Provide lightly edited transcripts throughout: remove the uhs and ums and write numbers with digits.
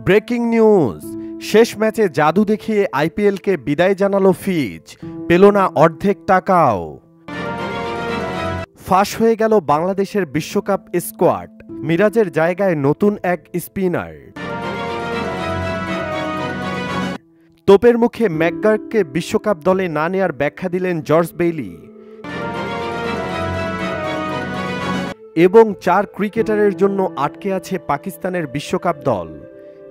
Breaking news, শেষ ম্যাচে জাদু দেখিয়ে আইপিএলকে বিদায় জানালো ফিজ, পেল না অর্ধেক টাকাও। ফাঁস হয়ে গেল বাংলাদেশের বিশ্বকাপ স্কোয়াড, মিরাজের জায়গায় নতুন এক স্পিনার। তোপের মুখে ম্যাকগার্ককে বিশ্বকাপ দলে না নেয়ার ব্যাখ্যা দিলেন জর্জ বেইলি। এবং 4 ক্রিকেটারের জন্য আটকে আছে পাকিস্তানের বিশ্বকাপ দল।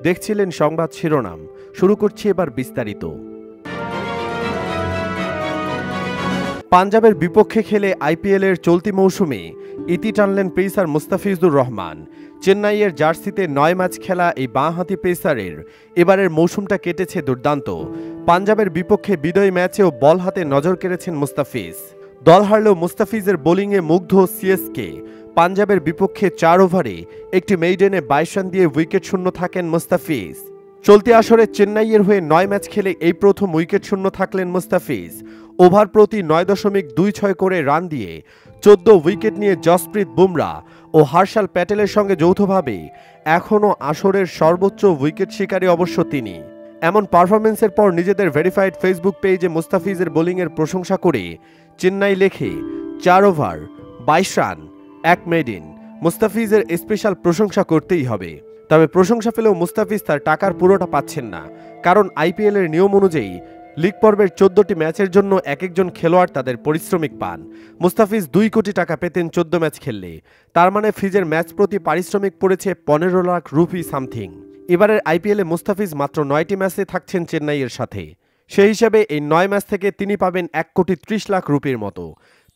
দেখছিলেন সংবাদ শিরোনাম, শুরু করছি এবার বিস্তারিত। পাঞ্জাবের বিপক্ষে খেলে আইপিএলের চলতি মৌসুমে ইতি টানলেন পেসার মুস্তাফিজুর রহমান। চেন্নাইয়ের জার্সিতে 9 ম্যাচ খেলা এই বাঁহাতি পেসারের এবারের মৌসুমটা কেটেছে দুর্দান্ত। পাঞ্জাবের বিপক্ষে বিজয়ী ম্যাচেও বল হাতে নজর কেড়েছেন মুস্তাফিজ। দল হারলেও মুস্তাফিজের বোলিংয়ে মুগ্ধ সিএসকে। পাঞ্জাবের বিপক্ষে 4 ওভারে একটি মেইডেনে 22 রান দিয়ে উইকেট শূন্য থাকেন মুস্তাফিজ। চলতি আসরে চেন্নাইয়ের হয়ে 9 ম্যাচ খেলে এই প্রথম উইকেট শূন্য থাকলেন মুস্তাফিজ। ওভার প্রতি 9.26 করে রান দিয়ে 14 উইকেট নিয়ে জসপ্রীত বুমরা ও হর্ষাল প্যাটেলের সঙ্গে যৌথভাবে এখনও আসরের সর্বোচ্চ উইকেট শিকারী অবশ্য তিনি। এমন পারফরমেন্সের পর নিজেদের ভেরিফাইড ফেসবুক পেজে মুস্তাফিজের বোলিংয়ের প্রশংসা করে চেন্নাই লেখে 4 ওভার 22 রান 1 মেইডেন। মুস্তাফিজের স্পেশাল প্রশংসা করতেই হবে। তবে প্রশংসা পেলেও মুস্তাফিজ তার টাকার পুরোটা পাচ্ছেন না, কারণ আইপিএলের নিয়ম অনুযায়ী লিগ পর্বের 14টি ম্যাচের জন্য এক একজন খেলোয়াড় তাদের পারিশ্রমিক পান। মুস্তাফিজ 2 কোটি টাকা পেতেন 14 ম্যাচ খেললে, তার মানে ফিজের ম্যাচ প্রতি পারিশ্রমিক পড়েছে 15 লাখ রুপি সামথিং। এবারের আইপিএলে মুস্তাফিজ মাত্র 9টি ম্যাচে থাকছেন চেন্নাইয়ের সাথে। সেই হিসাবে এই 9 ম্যাচ থেকে তিনি পাবেন 1,30,00,000 রুপির মতো।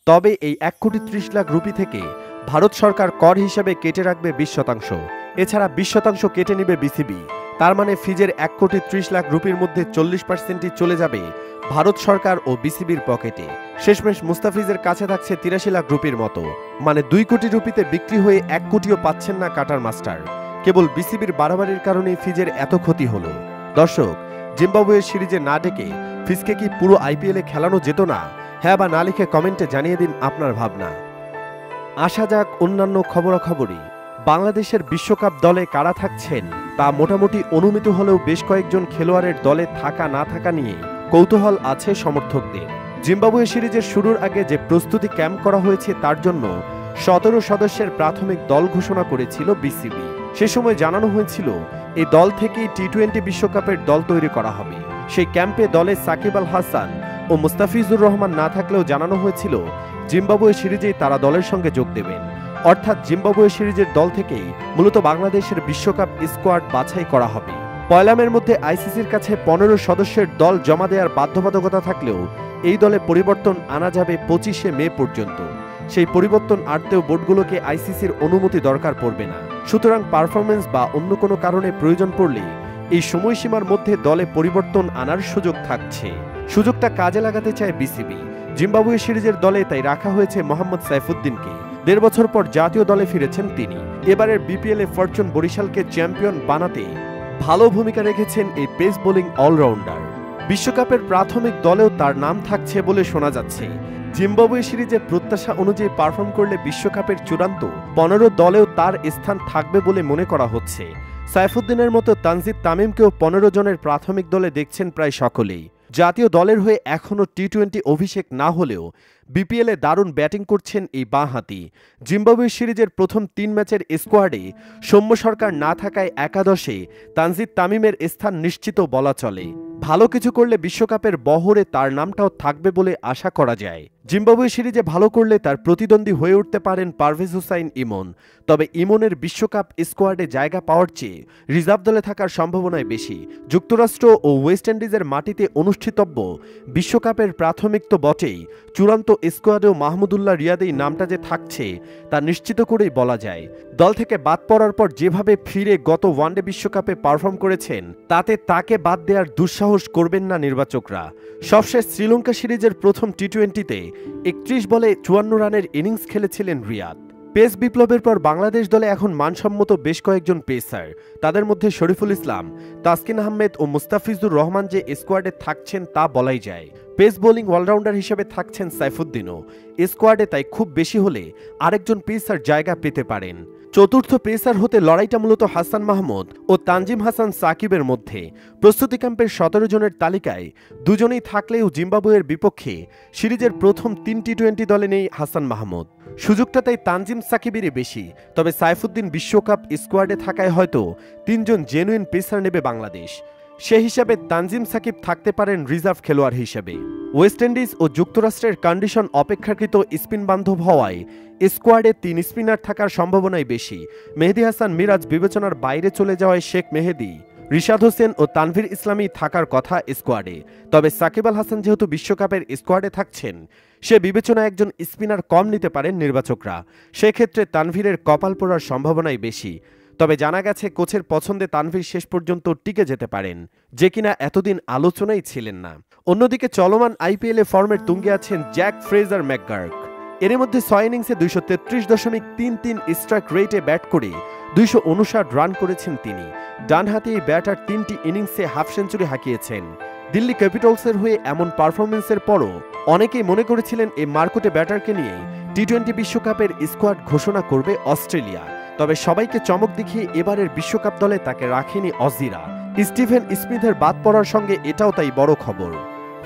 তবে এই 1,30,00,000 রুপি থেকে ভারত সরকার কর হিসাবে কেটে রাখবে 20%। এছাড়া 20% কেটে নেবে বিসিবি। তার মানে ফিজের 1,30,00,000 রুপির মধ্যে 40%ই চলে যাবে ভারত সরকার ও বিসিবির পকেটে। শেষমেশ মুস্তাফিজের কাছে থাকছে 83 লাখ রুপির মতো, মানে 2 কোটি রুপিতে বিক্রি হয়ে 1 কোটিও পাচ্ছেন না কাটার মাস্টার। কেবল বিসিবির বাড়াবাড়ির কারণেই ফিজের এত ক্ষতি হলো। দর্শক, জিম্বাবুয়ের সিরিজে না ডেকে ফিজকে কি পুরো আইপিএলে খেলানো যেত না? হ্যাঁ বা না লিখে কমেন্টে জানিয়ে দিন আপনার ভাবনা। আসা যাক অন্যান্য খবরাখবরই। বাংলাদেশের বিশ্বকাপ দলে কারা থাকছেন তা মোটামুটি অনুমিত হলেও বেশ কয়েকজন খেলোয়াড়ের দলে থাকা না থাকা নিয়ে কৌতূহল আছে সমর্থকদের। জিম্বাবুয়ে সিরিজের শুরুর আগে যে প্রস্তুতি ক্যাম্প করা হয়েছে তার জন্য 17 সদস্যের প্রাথমিক দল ঘোষণা করেছিল বিসিবি। সে সময় জানানো হয়েছিল এই দল থেকেই টি-20 বিশ্বকাপের দল তৈরি করা হবে। সেই ক্যাম্পে দলে সাকিব আল হাসান ও মুস্তাফিজুর রহমান না থাকলেও জানানো হয়েছিল জিম্বাবুয়ে সিরিজেই তারা দলের সঙ্গে যোগ দেবেন। অর্থাৎ জিম্বাবুয়ে সিরিজের দল থেকেই মূলত বাংলাদেশের বিশ্বকাপ স্কোয়াড বাছাই করা হবে। পয়লামের মধ্যে আইসিসির কাছে 15 সদস্যের দল জমা দেওয়ার বাধ্যবাধকতা থাকলেও এই দলে পরিবর্তন আনা যাবে 25শে মে পর্যন্ত। সেই পরিবর্তন আনতেও বোর্ডগুলোকে আইসিসির অনুমতি দরকার পড়বে না। সুতরাং পারফরমেন্স বা অন্য কোনো কারণে প্রয়োজন পড়লে এই সময়সীমার মধ্যে দলে পরিবর্তন আনার সুযোগ থাকছে। সুযোগটা কাজে লাগাতে চায় বিসিবি। জিম্বাবুয়ে সিরিজের দলে তাই রাখা হয়েছে মোহাম্মদ সাইফুদ্দিনকে। 1.5 বছর পর জাতীয় দলে ফিরেছেন তিনি। এবারের বিপিএলে ফরচুন বরিশালকে চ্যাম্পিয়ন বানাতে ভালো ভূমিকা রেখেছেন এই পেস বোলিং অলরাউন্ডার। বিশ্বকাপের প্রাথমিক দলেও তার নাম থাকছে বলে শোনা যাচ্ছে। জিম্বাবুয়ে সিরিজে প্রত্যাশা অনুযায়ী পারফর্ম করলে বিশ্বকাপের চূড়ান্ত 15 দলেও তার স্থান থাকবে বলে মনে করা হচ্ছে। সাইফুদ্দিনের মতো তানজিদ তামিমকেও 15 জনের প্রাথমিক দলে দেখছেন প্রায় সকলেই। জাতীয় দলের হয়ে এখনও টি-20 অভিষেক না হলেও বিপিএলে দারুণ ব্যাটিং করছেন এই বাঁহাতি। জিম্বাবুয়ে সিরিজের প্রথম 3 ম্যাচের স্কোয়াডে সৌম্য সরকার না থাকায় একাদশে তানজিদ তামিমের স্থান নিশ্চিত বলা চলে। ভালো কিছু করলে বিশ্বকাপের বহরে তার নামটাও থাকবে বলে আশা করা যায়। জিম্বাবুয়ে সিরিজে ভালো করলে তার প্রতিদ্বন্দ্বী হয়ে উঠতে পারেন পারভেজ হোসাইন ইমন। তবে ইমনের বিশ্বকাপ স্কোয়াডে জায়গা পাওয়ার চেয়ে রিজার্ভ দলে থাকার সম্ভাবনাই বেশি। যুক্তরাষ্ট্র ও ওয়েস্ট ইন্ডিজের মাটিতে অনুষ্ঠিতব্য বিশ্বকাপের প্রাথমিক তো বটেই, চূড়ান্ত স্কোয়াডেও মাহমুদুল্লাহ রিয়াদের নামটা যে থাকছে তা নিশ্চিত করেই বলা যায়। দল থেকে বাদ পড়ার পর যেভাবে ফিরে গত ওয়ানডে বিশ্বকাপে পারফর্ম করেছেন তাতে তাকে বাদ দেওয়ার দুঃসাহস করবেন না নির্বাচকরা। সবশেষ শ্রীলঙ্কা সিরিজের প্রথম টি-20তে 31 বলে 54 রানের ইনিংস খেলেছিলেন রিয়াদ। পেস বিপ্লবের পর বাংলাদেশ দলে এখন মানসম্মত বেশ কয়েকজন পেসার। তাদের মধ্যে শরীফুল ইসলাম, তাসকিন আহমেদ ও মুস্তাফিজুর রহমান যে স্কোয়াডে থাকছেন তা বলাই যায়। পেস বোলিং অলরাউন্ডার হিসেবে থাকছেন সাইফুদ্দিনও। স্কোয়াডে তাই খুব বেশি হলে আরেকজন পেসার জায়গা পেতে পারেন। চতুর্থ পেসার হতে লড়াইটা মূলত হাসান মাহমুদ ও তানজিম হাসান সাকিবের মধ্যে। প্রস্তুতি ক্যাম্পের 17 জনের তালিকায় দুজনেই থাকলেও জিম্বাবুয়ের বিপক্ষে সিরিজের প্রথম 3 টি-20 দলে নেই হাসান মাহমুদ। সুযোগটা তাই তানজিম সাকিবেরই বেশি। তবে সাইফুদ্দিন বিশ্বকাপ স্কোয়াডে থাকায় হয়তো 3 জন জেনুইন পেসার নেবে বাংলাদেশ। সে হিসাবে তানজিম সাকিব থাকতে পারেন রিজার্ভ খেলোয়াড় হিসেবে। ওয়েস্ট ইন্ডিজ ও যুক্তরাষ্ট্রের কন্ডিশন অপেক্ষাকৃত স্পিন বান্ধব হওয়ায় স্কোয়াডে 3 স্পিনার থাকার সম্ভাবনাই বেশি। মেহেদী হাসান মিরাজ বিবেচনার বাইরে চলে যাওয়ায় শেখ মেহেদী, রিশাদ হোসেন ও তানভীর ইসলামী থাকার কথা স্কোয়াডে। তবে সাকিব আল হাসান যেহেতু বিশ্বকাপের স্কোয়াডে থাকছেন, সে বিবেচনায় একজন স্পিনার কম নিতে পারেন নির্বাচকরা। সেক্ষেত্রে তানভীরের কপাল পড়ার সম্ভাবনাই বেশি। তবে জানা গেছে কোচের পছন্দে তানভীর শেষ পর্যন্ত টিকে যেতে পারেন, যে কিনা এতদিন আলোচনাই ছিলেন না। অন্যদিকে চলমান আইপিএলে ফর্মের তুঙ্গে আছেন জ্যাক ফ্রেজার ম্যাকগার্ক। এর মধ্যে 6 ইনিংসে 233.33 স্ট্রাইক রেটে ব্যাট করে 259 রান করেছেন তিনি। ডানহাতি এই ব্যাটার 3টি ইনিংসে হাফ সেঞ্চুরি হাঁকিয়েছেন। দিল্লি ক্যাপিটালসের হয়ে এমন পারফরমেন্সের পরও অনেকেই মনে করেছিলেন এই মার্কুটে ব্যাটারকে নিয়ে টি-20 বিশ্বকাপের স্কোয়াড ঘোষণা করবে অস্ট্রেলিয়া। তবে সবাইকে চমক দেখিয়ে এবারের বিশ্বকাপ দলে তাকে রাখেনি অজিরা। স্টিভেন স্মিথের বাদ পড়ার সঙ্গে এটাও তাই বড় খবর।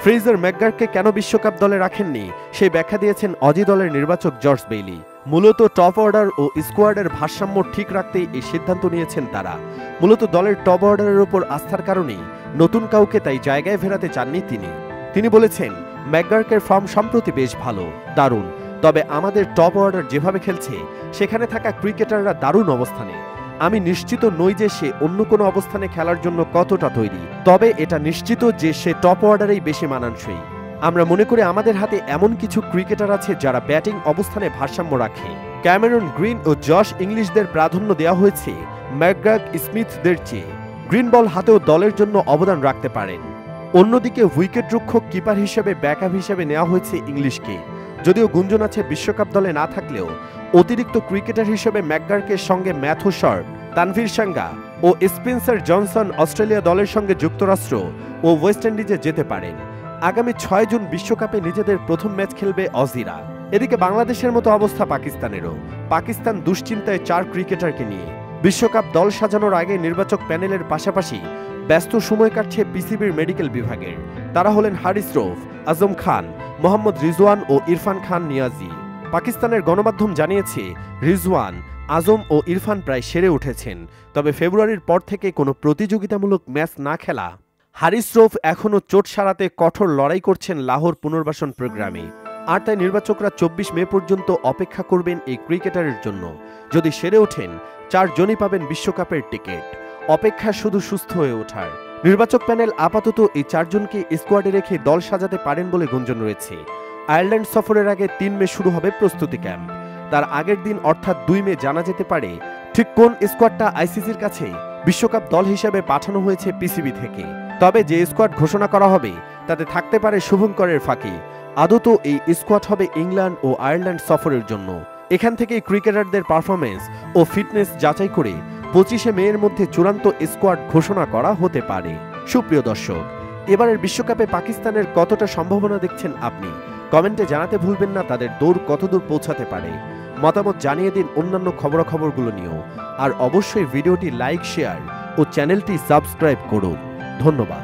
ফ্রেজার ম্যাকগার্ককে কেন বিশ্বকাপ দলে রাখেননি সেই ব্যাখ্যা দিয়েছেন অজি দলের নির্বাচক জর্জ বেইলি। মূলত টপ অর্ডার ও স্কোয়াডের ভারসাম্য ঠিক রাখতেই এই সিদ্ধান্ত নিয়েছেন তারা। মূলত দলের টপ অর্ডারের উপর আস্থার কারণেই নতুন কাউকে তাই জায়গায় ফেরাতে চাননি তিনি বলেছেন, ম্যাকগার্কের ফর্ম সম্প্রতি বেশ ভালো, দারুণ। তবে আমাদের টপ অর্ডার যেভাবে খেলছে সেখানে থাকা ক্রিকেটাররা দারুণ অবস্থানে। আমি নিশ্চিত নই যে সে অন্য কোনো অবস্থানে খেলার জন্য কতটা তৈরি, তবে এটা নিশ্চিত যে সে টপ অর্ডারেই বেশি মানানসই। আমরা মনে করি আমাদের হাতে এমন কিছু ক্রিকেটার আছে যারা ব্যাটিং অবস্থানে ভারসাম্য রাখে। ক্যামেরন গ্রিন ও জশ ইংলিশদের প্রাধান্য দেওয়া হয়েছে ম্যাকগার্ক স্মিথদের চেয়ে। গ্রিন বল হাতেও দলের জন্য অবদান রাখতে পারেন। অন্যদিকে উইকেট রক্ষক কিপার হিসেবে ব্যাকআপ হিসেবে নেওয়া হয়েছে ইংলিশকে। যদিও গুঞ্জন আছে বিশ্বকাপ দলে না থাকলেও অতিরিক্ত ক্রিকেটার হিসেবে ম্যাকগার্কের সঙ্গে ম্যাথু শর্ট, তানভীর সাঙ্গা ও স্পেন্সার জনসন অস্ট্রেলিয়া দলের সঙ্গে যুক্তরাষ্ট্র ও ওয়েস্ট ইন্ডিজে যেতে পারেন। আগামী 6 জুন বিশ্বকাপে নিজেদের প্রথম ম্যাচ খেলবে অজিরা। এদিকে বাংলাদেশের মতো অবস্থা পাকিস্তানেরও। পাকিস্তান দুশ্চিন্তায় 4 ক্রিকেটারকে নিয়ে। বিশ্বকাপ দল সাজানোর আগে নির্বাচক প্যানেলের পাশাপাশি ব্যস্ত সময় কাটছে পিসিবির মেডিকেল বিভাগের। তারা হলেন হারিস রৌফ, আজম খান, মোহাম্মদ রিজওয়ান ও ইরফান খান নিয়াজি। পাকিস্তানের গণমাধ্যম জানিয়েছে রিজওয়ান, আজম ও ইরফান প্রায় সেরে উঠেছেন। তবে ফেব্রুয়ারির পর থেকে কোনো প্রতিযোগিতামূলক ম্যাচ না খেলা হারিস রৌফ এখনও চোট সারাতে কঠোর লড়াই করছেন লাহোর পুনর্বাসন প্রোগ্রামে। আর তাই নির্বাচকরা 24 মে পর্যন্ত অপেক্ষা করবেন এই ক্রিকেটারের জন্য। যদি সেরে ওঠেন 4 জনই পাবেন বিশ্বকাপের টিকিট। অপেক্ষা শুধু সুস্থ হয়ে ওঠার। নির্বাচক প্যানেল আপাতত এই 4 জনকে স্কোয়াডে রেখে দল সাজাতে পারেন বলে গুঞ্জন রয়েছে। আয়ারল্যান্ড সফরের আগে 3 মে শুরু হবে প্রস্তুতি ক্যাম্প। তার আগের দিন অর্থাৎ 2 মে জানা যেতে পারে ঠিক কোন স্কোয়াডটা আইসিসির কাছে বিশ্বকাপ দল হিসেবে পাঠানো হয়েছে পিসিবি থেকে। তবে যে স্কোয়াড ঘোষণা করা হবে তাতে থাকতে পারে শুভঙ্করের ফাঁকি। আদত এই স্কোয়াড হবে ইংল্যান্ড ও আয়ারল্যান্ড সফরের জন্য। এখান থেকেই ক্রিকেটারদের পারফরমেন্স ও ফিটনেস যাচাই করে 25 মে এর মধ্যে চূড়ান্ত স্কোয়াড ঘোষণা করা হতে পারে। সুপ্রিয় দর্শক, এবারের বিশ্বকাপে পাকিস্তানের কতটা সম্ভাবনা দেখছেন আপনি? কমেন্টে জানাতে ভুলবেন না তাদের দৌড় কতদূর পৌঁছাতে পারে। মতামত জানিয়ে দিন অন্যান্য খবরাখবরগুলো নিয়েও। আর অবশ্যই ভিডিওটি লাইক, শেয়ার ও চ্যানেলটি সাবস্ক্রাইব করুন। ধন্যবাদ।